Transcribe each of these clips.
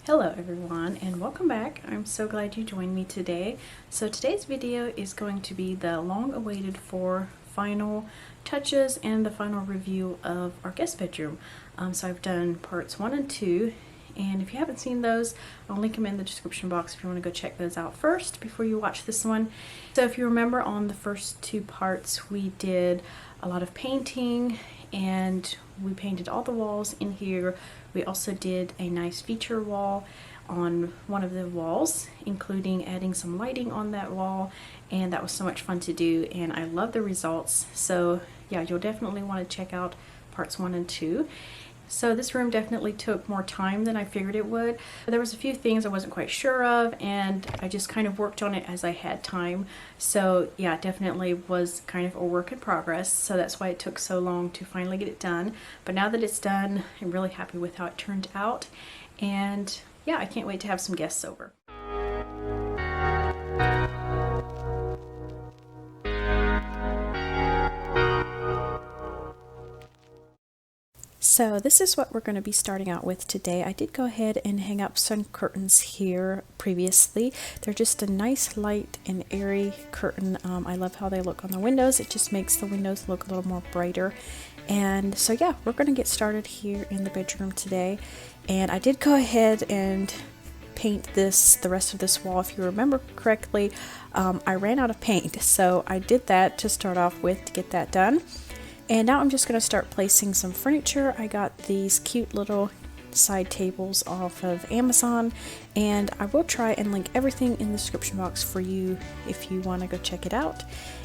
Hello everyone and welcome back. I'm so glad you joined me today. So today's video is going to be the long awaited for final touches and the final review of our guest bedroom. So I've done parts 1 and 2, and if you haven't seen those, I'll link them in the description box if you want to go check those out first before you watch this one. So if you remember, on the first 2 parts we did a lot of painting and we painted all the walls in here. We also did a nice feature wall on one of the walls, including adding some lighting on that wall, and that was so much fun to do and I love the results. So yeah, you'll definitely want to check out parts 1 and 2. So this room definitely took more time than I figured it would. There was a few things I wasn't quite sure of and I just kind of worked on it as I had time. So yeah, it definitely was kind of a work in progress. So that's why it took so long to finally get it done. But now that it's done, I'm really happy with how it turned out. And yeah, I can't wait to have some guests over. So this is what we're going to be starting out with today. I did go ahead and hang up some curtains here previously. They're just a nice light and airy curtain. I love how they look on the windows. It just makes the windows look a little more brighter. And so yeah, we're going to get started here in the bedroom today. And I did go ahead and paint the rest of this wall. If you remember correctly, I ran out of paint, so I did that to start off with to get that done. And now I'm just going to start placing some furniture. I got these cute little side tables off of Amazon, and I will try and link everything in the description box for you if you want to go check it out.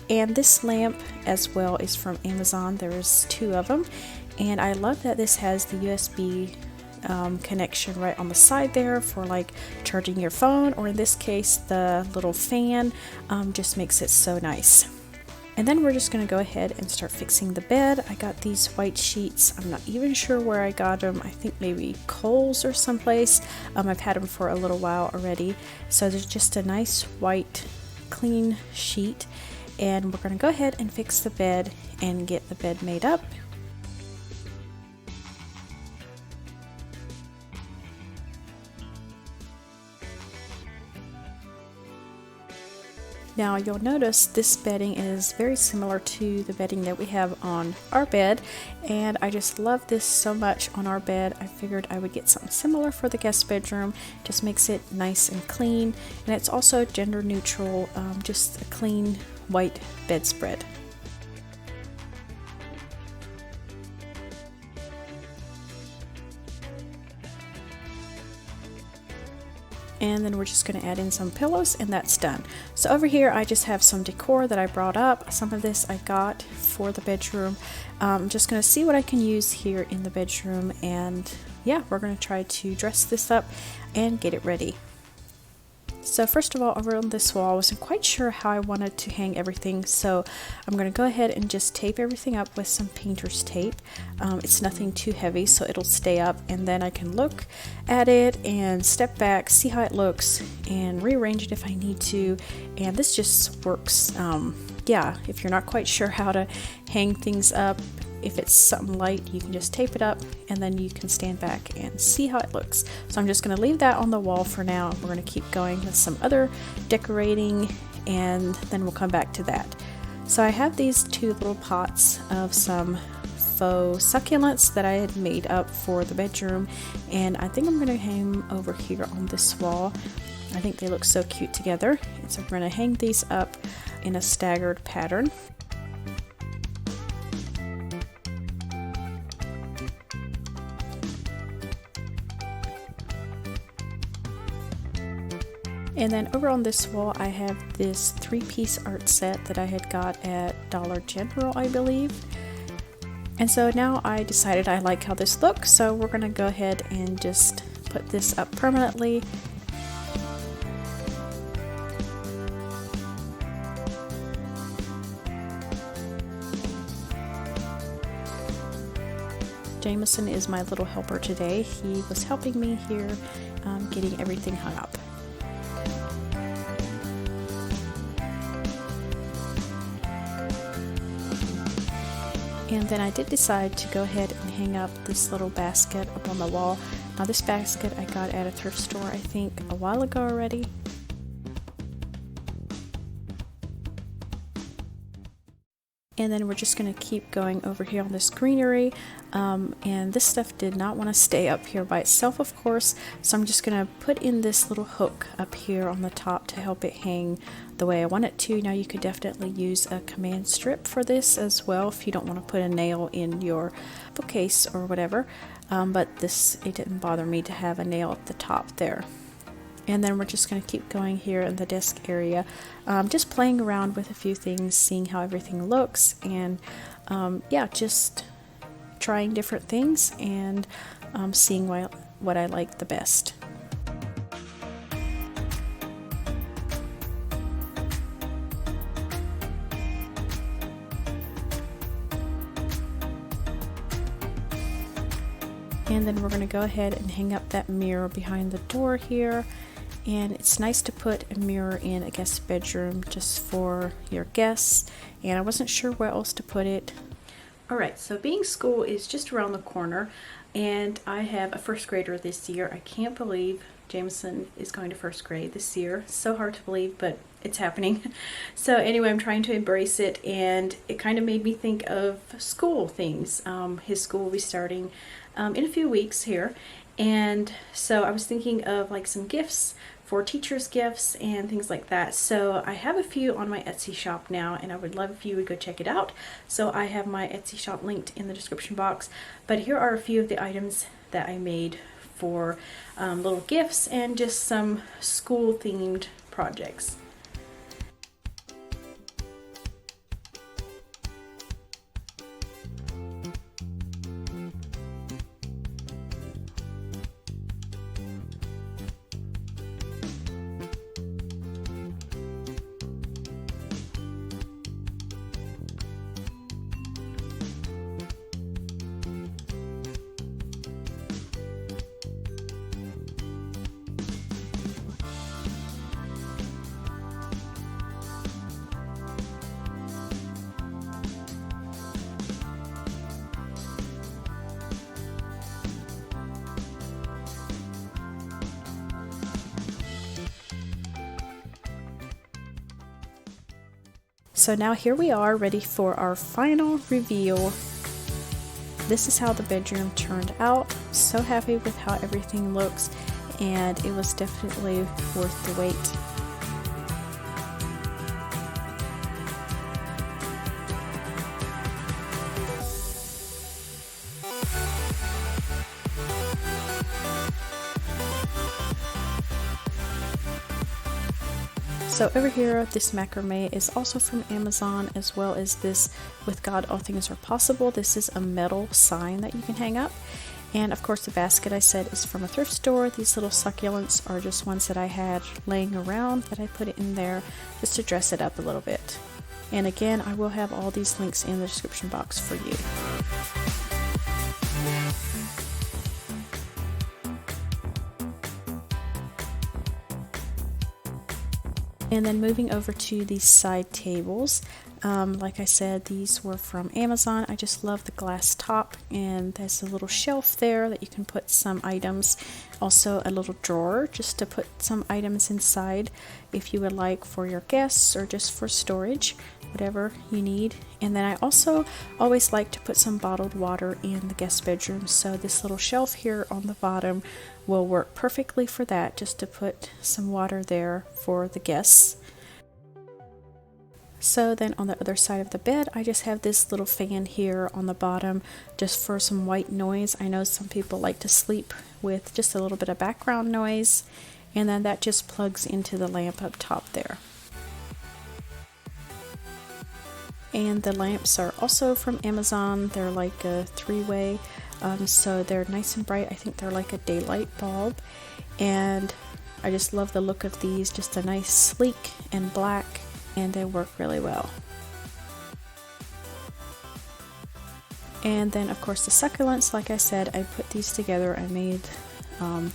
And this lamp as well is from Amazon. There's 2 of them, and I love that this has the USB connection right on the side there for like charging your phone, or in this case the little fan just makes it so nice. And then we're just going to go ahead and start fixing the bed. I got these white sheets. I'm not even sure where I got them. I think maybe Kohl's or someplace. I've had them for a little while already. So there's just a nice white clean sheet. And we're going to go ahead and fix the bed and get the bed made up. Now you'll notice this bedding is very similar to the bedding that we have on our bed, and I just love this so much on our bed. I figured I would get something similar for the guest bedroom. Just makes it nice and clean, and it's also gender neutral, just a clean white bedspread. And then we're just going to add in some pillows, and that's done. So over here I just have some decor that I brought up. Some of this I got for the bedroom. I'm just going to see what I can use here in the bedroom, and yeah, we're going to try to dress this up and get it ready. So first of all, over on this wall, I wasn't quite sure how I wanted to hang everything, so I'm going to go ahead and just tape everything up with some painter's tape. It's nothing too heavy, so it'll stay up, and then I can look at it and step back, see how it looks, and rearrange it if I need to. And this just works, yeah, if you're not quite sure how to hang things up. If it's something light, you can just tape it up and then you can stand back and see how it looks. So I'm just going to leave that on the wall for now. We're going to keep going with some other decorating, and then we'll come back to that. So I have these 2 little pots of some faux succulents that I had made up for the bedroom, and I think I'm going to hang them over here on this wall. I think they look so cute together, and so we're going to hang these up in a staggered pattern. And then over on this wall I have this 3-piece art set that I had got at Dollar General, I believe. And so now I decided I like how this looks, so we're going to go ahead and just put this up permanently. Jameson is my little helper today. He was helping me here getting everything hung up. And then I did decide to go ahead and hang up this little basket up on the wall. Now this basket I got at a thrift store I think a while ago already. And then we're just going to keep going over here on this greenery, and this stuff did not want to stay up here by itself, of course, so I'm just going to put in this little hook up here on the top to help it hang the way I want it to. Now you could definitely use a command strip for this as well if you don't want to put a nail in your bookcase or whatever, but it didn't bother me to have a nail at the top there. And then we're just going to keep going here in the desk area, just playing around with a few things, seeing how everything looks, and yeah, just trying different things and seeing what I like the best. And then we're going to go ahead and hang up that mirror behind the door here. And it's nice to put a mirror in a guest bedroom just for your guests, and I wasn't sure where else to put it. Alright, so being school is just around the corner, and I have a first grader this year. I can't believe Jameson is going to first grade this year. So hard to believe, but it's happening. So anyway, I'm trying to embrace it, and it kind of made me think of school things. His school will be starting in a few weeks here, and so I was thinking of like some gifts for teachers' gifts and things like that. So I have a few on my Etsy shop now, and I would love if you would go check it out. So I have my Etsy shop linked in the description box, but here are a few of the items that I made for little gifts and just some school themed projects. So now here we are ready for our final reveal. This is how the bedroom turned out. So happy with how everything looks, and it was definitely worth the wait. So over here, this macrame is also from Amazon, as well as this "With God All Things Are Possible." This is a metal sign that you can hang up. And of course the basket I said is from a thrift store. These little succulents are just ones that I had laying around that I put it in there just to dress it up a little bit. And again, I will have all these links in the description box for you. And then moving over to these side tables, like I said, these were from Amazon. I just love the glass top, and there's a little shelf there that you can put some items. Also a little drawer just to put some items inside if you would like for your guests or just for storage, whatever you need. And then I also always like to put some bottled water in the guest bedroom, so this little shelf here on the bottom will work perfectly for that, just to put some water there for the guests. So then on the other side of the bed, I just have this little fan here on the bottom just for some white noise. I know some people like to sleep with just a little bit of background noise, and then that just plugs into the lamp up top there. And the lamps are also from Amazon. They're like a three-way, so they're nice and bright. I think they're like a daylight bulb, and I just love the look of these. Just a nice sleek and black, and they work really well. And then of course the succulents, like I said, I put these together. I made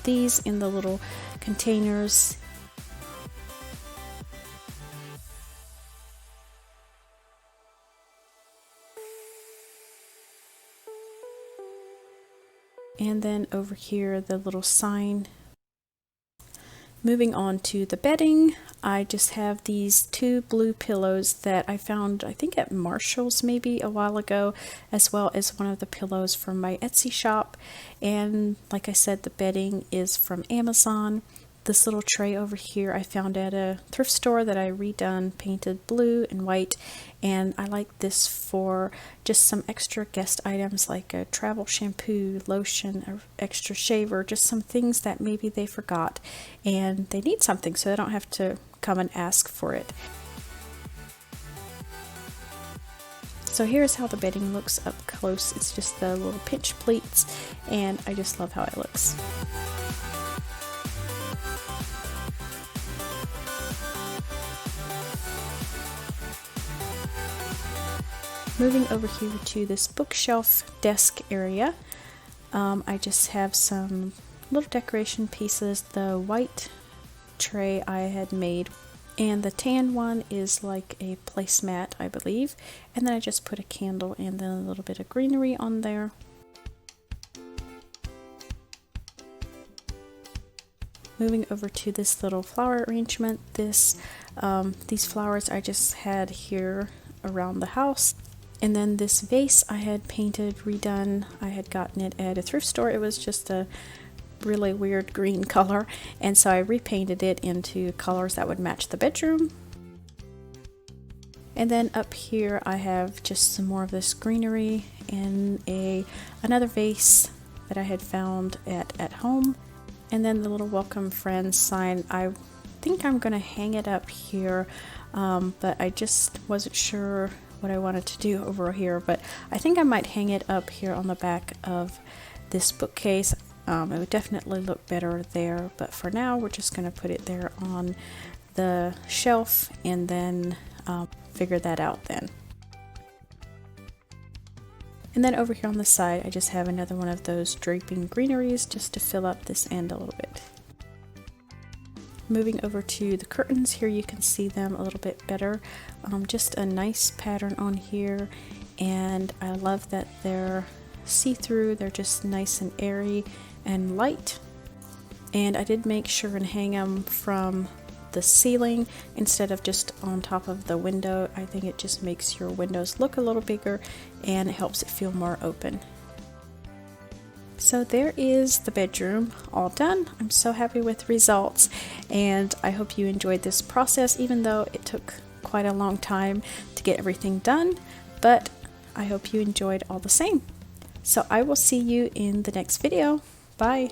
these in the little containers. And then over here, the little sign. Moving on to the bedding, I just have these 2 blue pillows that I found, I think at Marshall's maybe a while ago, as well as one of the pillows from my Etsy shop. And like I said, the bedding is from Amazon. This little tray over here I found at a thrift store that I redone, painted blue and white, and I like this for just some extra guest items like a travel shampoo, lotion, an extra shaver, just some things that maybe they forgot and they need something so they don't have to come and ask for it. So here's how the bedding looks up close. It's just the little pinch pleats, and I just love how it looks. Moving over here to this bookshelf desk area, I just have some little decoration pieces. The white tray I had made, and the tan one is like a placemat, I believe. And then I just put a candle and then a little bit of greenery on there. Moving over to this little flower arrangement, these flowers I just had here around the house. And then this vase I had painted, redone. I had gotten it at a thrift store. It was just a really weird green color, and so I repainted it into colors that would match the bedroom. And then up here I have just some more of this greenery in another vase that I had found at home. And then the little welcome friends sign, I think I'm gonna hang it up here, but I just wasn't sure what I wanted to do over here, but I think I might hang it up here on the back of this bookcase. It would definitely look better there, but for now we're just going to put it there on the shelf and then figure that out then. And then over here on the side I just have another one of those draping greeneries just to fill up this end a little bit. Moving over to the curtains, here you can see them a little bit better. Just a nice pattern on here, and I love that they're see-through. They're just nice and airy and light. And I did make sure and hang them from the ceiling instead of just on top of the window. I think it just makes your windows look a little bigger and it helps it feel more open. So there is the bedroom all done. I'm so happy with the results, and I hope you enjoyed this process, even though it took quite a long time to get everything done, but I hope you enjoyed all the same. So I will see you in the next video. Bye!